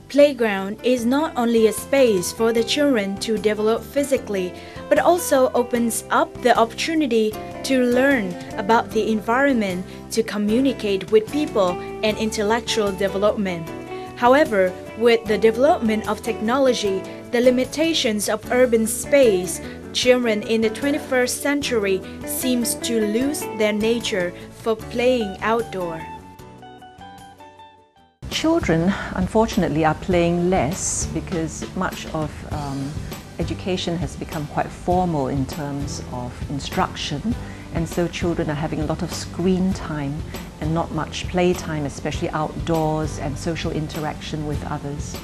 Playground is not only a space for the children to develop physically, but also opens up the opportunity to learn about the environment, to communicate with people, and intellectual development. However, with the development of technology, the limitations of urban space, children in the 21st century seems to lose their nature for playing outdoor. Children, unfortunately, are playing less because much of education has become quite formal in terms of instruction, and so children are having a lot of screen time and not much play time, especially outdoors and social interaction with others.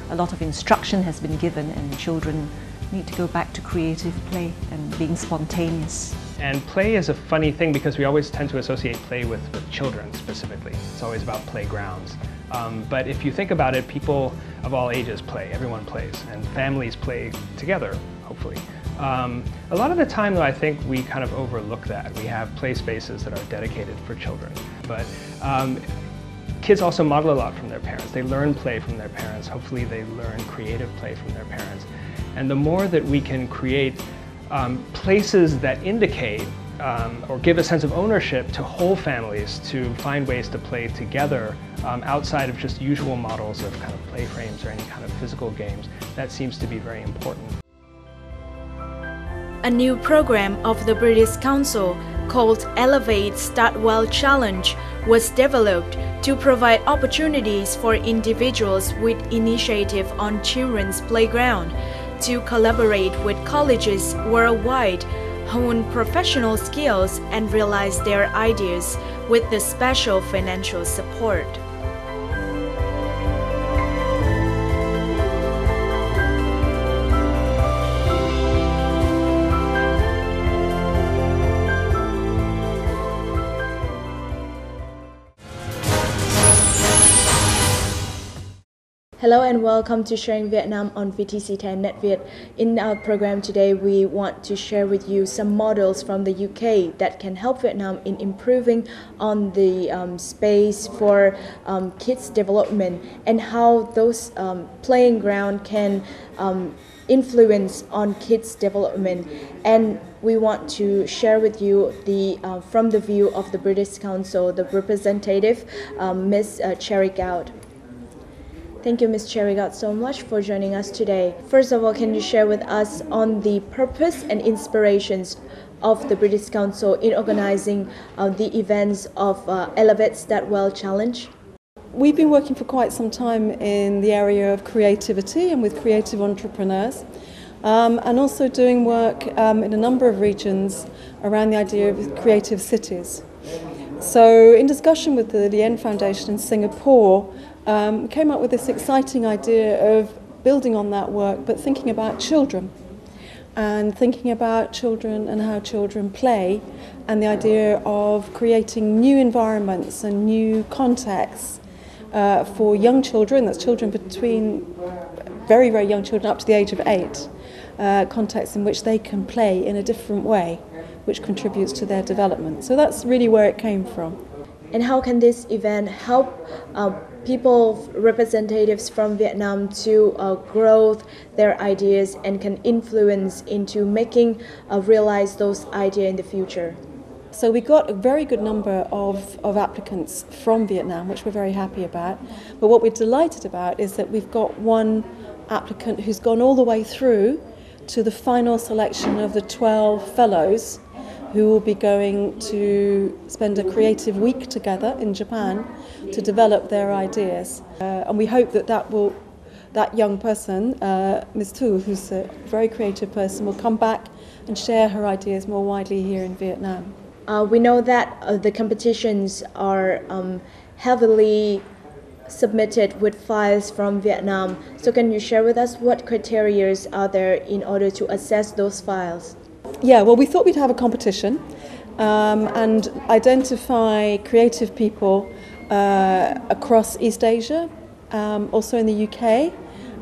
A lot of instruction has been given and children need to go back to creative play and being spontaneous. And play is a funny thing because we always tend to associate play with children specifically. It's always about playgrounds. But if you think about it, people of all ages play, everyone plays, and families play together, hopefully. A lot of the time, though, I think we kind of overlook that. We have play spaces that are dedicated for children. But kids also model a lot from their parents. They learn play from their parents. Hopefully they learn creative play from their parents. And the more that we can create places that indicate or give a sense of ownership to whole families to find ways to play together outside of just usual models of kind of play frames or any kind of physical games, that seems to be very important. A new program of the British Council called Elevate Start Well Challenge was developed to provide opportunities for individuals with initiative on children's playground to collaborate with colleges worldwide, hone professional skills and realize their ideas with the special financial support. Hello and welcome to Sharing Vietnam on VTC 10 NetViet. In our program today, we want to share with you some models from the UK that can help Vietnam in improving on the space for kids' development and how those playing ground can influence on kids' development. And we want to share with you the from the view of the British Council, the representative, Ms. Cherry Gough. Thank you, Ms. Cherry Gough, so much for joining us today. First of all, can you share with us on the purpose and inspirations of the British Council in organizing the events of Elevate Start Well Challenge? We've been working for quite some time in the area of creativity and with creative entrepreneurs, and also doing work in a number of regions around the idea of creative cities. So in discussion with the Lien Foundation in Singapore, we came up with this exciting idea of building on that work, but thinking about children and thinking about children and how children play, and the idea of creating new environments and new contexts for young children, that's children between very, very young children up to the age of 8, contexts in which they can play in a different way, which contributes to their development. So that's really where it came from. And how can this event help people, representatives from Vietnam to grow their ideas and can influence into making realize those ideas in the future? So we got a very good number of applicants from Vietnam, which we're very happy about. But what we're delighted about is that we've got one applicant who's gone all the way through to the final selection of the 12 fellows who will be going to spend a creative week together in Japan to develop their ideas. And we hope that that young person, Ms. Tu, who's a very creative person, will come back and share her ideas more widely here in Vietnam. We know that the competitions are heavily submitted with files from Vietnam. So can you share with us what criteria are there in order to assess those files? Yeah, well, we thought we'd have a competition and identify creative people across East Asia, also in the UK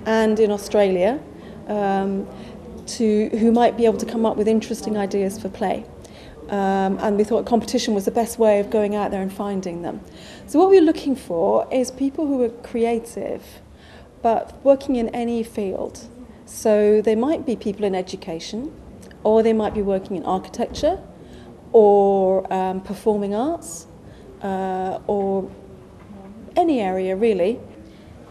and in Australia, who might be able to come up with interesting ideas for play. And we thought competition was the best way of going out there and finding them. So what we're looking for is people who are creative, but working in any field. So they might be people in education, or they might be working in architecture, or performing arts, or any area really.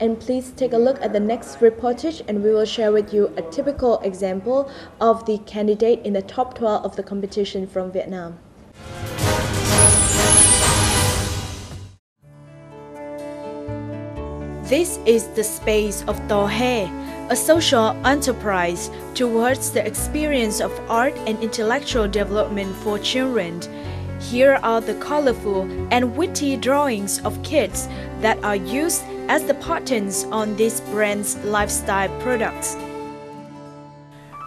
And please take a look at the next reportage, and we will share with you a typical example of the candidate in the top 12 of the competition from Vietnam. This is the space of Tò He, a social enterprise towards the experience of art and intellectual development for children. Here are the colorful and witty drawings of kids that are used as the patterns on this brand's lifestyle products.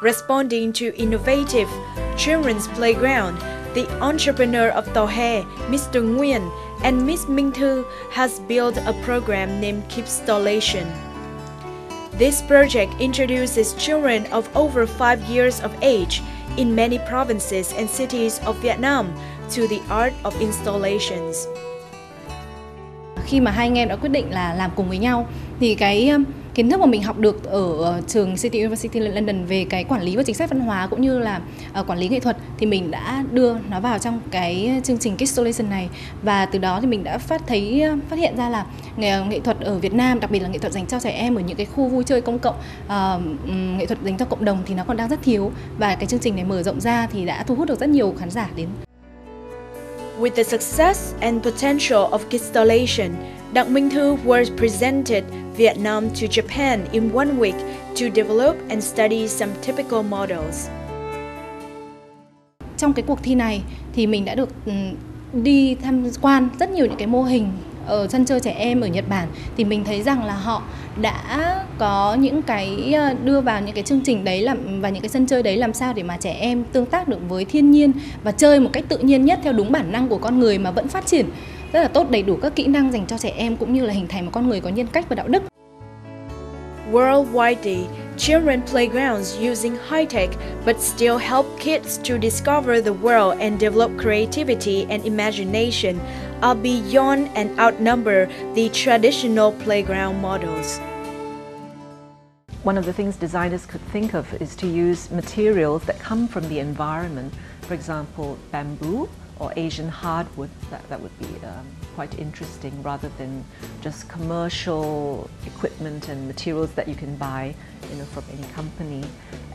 Responding to innovative children's playground, the entrepreneur of Tò He, Mr. Nguyen, and Miss Minh Thư has built a program named Kidstallation. This project introduces children of over 5 years of age in many provinces and cities of Vietnam to the art of installations. Khi mà hai anh em đã quyết định là làm cùng với nhau thì cái kiến thức mà mình học được ở trường City University London về cái quản lý và chính sách văn hóa cũng như là quản lý nghệ thuật thì mình đã đưa nó vào trong cái chương trình Kidstallation này, và từ đó thì mình đã phát hiện ra là nghệ thuật ở Việt Nam, đặc biệt là nghệ thuật dành cho trẻ em ở những cái khu vui chơi công cộng, nghệ thuật dành cho cộng đồng thì nó còn đang rất thiếu, và cái chương trình này mở rộng ra thì đã thu hút được rất nhiều khán giả đến. With the success and potential of Kidstallation, Đặng Minh Thư was presented Vietnam to Japan in 1 week to develop and study some typical models. Trong cái cuộc thi này thì mình đã được đi tham quan rất nhiều những cái mô hình ở sân chơi trẻ em ở Nhật Bản, thì mình thấy rằng là họ đã có những cái đưa vào những cái chương trình đấy và những cái sân chơi đấy làm sao để mà trẻ em tương tác được với thiên nhiên và chơi một cách tự nhiên nhất theo đúng bản năng của con người mà vẫn phát triển rất là tốt, đầy đủ các kỹ năng dành cho trẻ em cũng như là hình thành một con người có nhân cách và đạo đức. Worldwide, children playgrounds using high-tech but still help kids to discover the world and develop creativity and imagination are beyond and outnumber the traditional playground models. One of the things designers could think of is to use materials that come from the environment. For example, bamboo or Asian hardwood. That would be quite interesting, rather than just commercial equipment and materials that you can buy, from any company.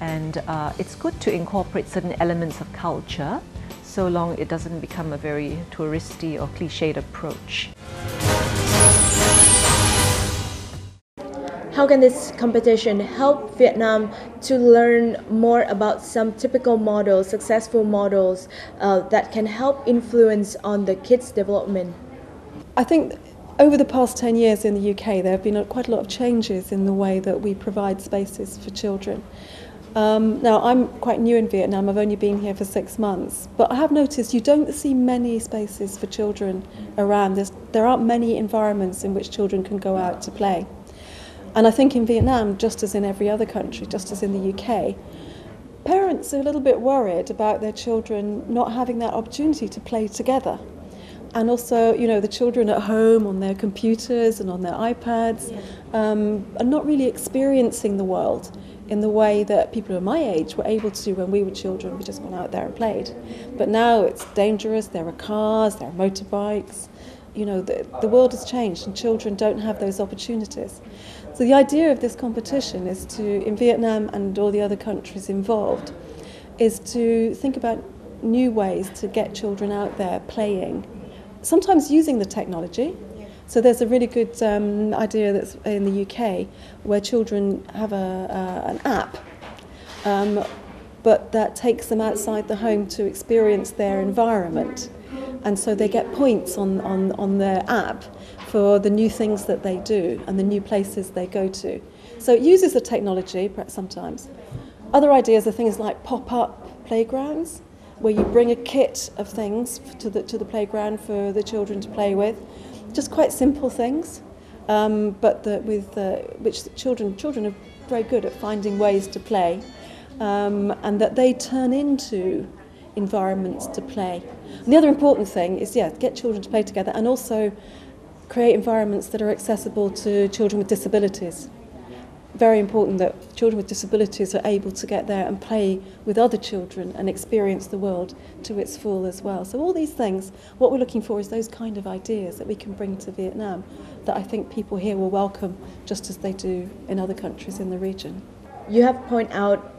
And it's good to incorporate certain elements of culture, so long it doesn't become a very touristy or cliched approach. How can this competition help Vietnam to learn more about some typical models, successful models that can help influence on the kids' development? I think over the past 10 years in the UK there have been quite a lot of changes in the way that we provide spaces for children. Now I'm quite new in Vietnam, I've only been here for 6 months, but I have noticed you don't see many spaces for children around. There aren't many environments in which children can go out to play. And I think in Vietnam, just as in every other country, just as in the UK, parents are a little bit worried about their children not having that opportunity to play together. And also, the children at home on their computers and on their iPads are not really experiencing the world in the way that people of my age were able to when we were children. We just went out there and played. But now it's dangerous. There are cars, there are motorbikes. The world has changed and children don't have those opportunities. So the idea of this competition is to, in Vietnam and all the other countries involved, is to think about new ways to get children out there playing, sometimes using the technology. So there's a really good idea that's in the UK where children have an app, but that takes them outside the home to experience their environment. And so they get points on their app for the new things that they do and the new places they go to. So it uses the technology, perhaps sometimes. Other ideas are things like pop-up playgrounds, where you bring a kit of things to the playground for the children to play with. Just quite simple things, but which children are very good at finding ways to play, and that they turn into environments to play. And the other important thing is, get children to play together and also create environments that are accessible to children with disabilities. very important that children with disabilities are able to get there and play with other children and experience the world to its full as well. So all these things, what we're looking for is those kind of ideas that we can bring to Vietnam that I think people here will welcome just as they do in other countries in the region. You have pointed out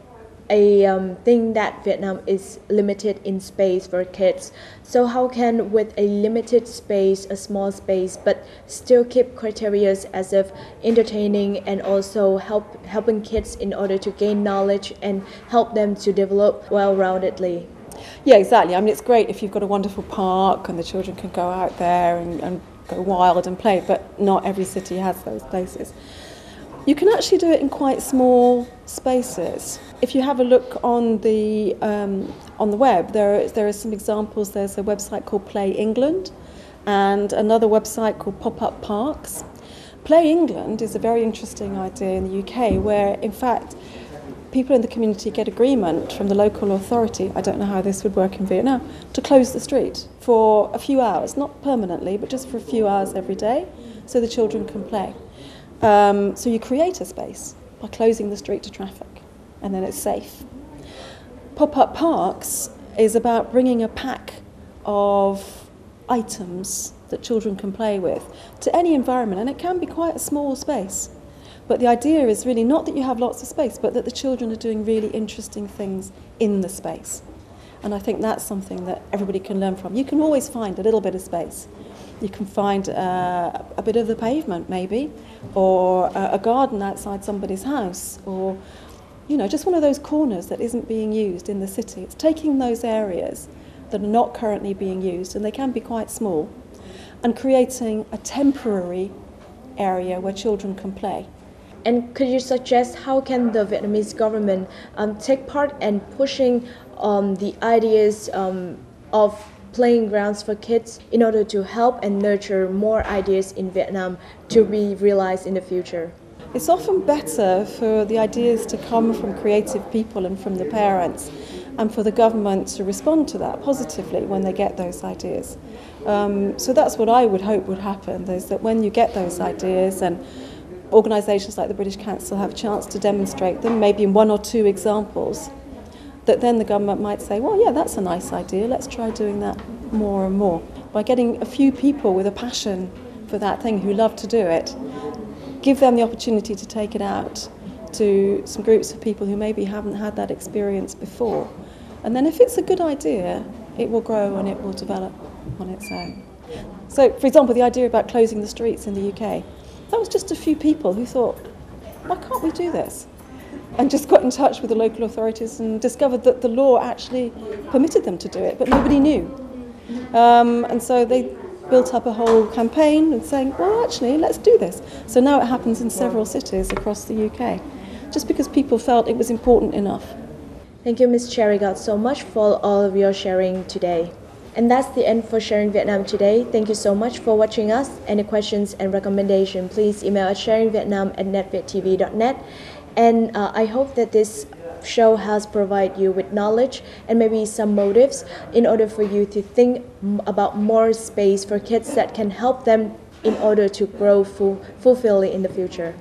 a thing that Vietnam is limited in space for kids. So how can, with a limited space, a small space, but still keep criteria as of entertaining and also helping kids in order to gain knowledge and help them to develop well-roundedly? Yeah, exactly. I mean, it's great if you've got a wonderful park and the children can go out there and go wild and play, but not every city has those places. You can actually do it in quite small spaces. If you have a look on the web, there are some examples. There's a website called Play England and another website called Pop-Up Parks. Play England is a very interesting idea in the UK where, in fact, people in the community get agreement from the local authority, I don't know how this would work in Vietnam, to close the street for a few hours, not permanently, but just for a few hours every day, so the children can play. So you create a space by closing the street to traffic, and then it's safe. Pop-up parks is about bringing a pack of items that children can play with to any environment, and it can be quite a small space. But the idea is really not that you have lots of space, but that the children are doing really interesting things in the space. And I think that's something that everybody can learn from. You can always find a little bit of space. You can find a bit of the pavement maybe, or a garden outside somebody's house, or just one of those corners that isn't being used in the city. It's taking those areas that are not currently being used, and they can be quite small, and creating a temporary area where children can play. And could you suggest how can the Vietnamese government take part in pushing the ideas of playing grounds for kids in order to help and nurture more ideas in Vietnam to be realized in the future? It's often better for the ideas to come from creative people and from the parents, and for the government to respond to that positively when they get those ideas. So that's what I would hope would happen, is that when you get those ideas and organisations like the British Council have a chance to demonstrate them, maybe in one or two examples, that then the government might say, well, yeah, that's a nice idea, let's try doing that more and more. By getting a few people with a passion for that thing who love to do it, give them the opportunity to take it out to some groups of people who maybe haven't had that experience before. And then if it's a good idea, it will grow and it will develop on its own. So, for example, the idea about closing the streets in the UK, that was just a few people who thought, why can't we do this? And just got in touch with the local authorities and discovered that the law actually permitted them to do it, but nobody knew. And so they built up a whole campaign and saying, well, actually, let's do this. So now it happens in several cities across the UK, just because people felt it was important enough. Thank you, Ms. Cherry Gough, so much for all of your sharing today. And that's the end for Sharing Vietnam today. Thank you so much for watching us. Any questions and recommendations, please email at sharingvietnam@netvittv.net. And I hope that this show has provided you with knowledge and maybe some motives in order for you to think about more space for kids that can help them in order to grow fulfilling in the future.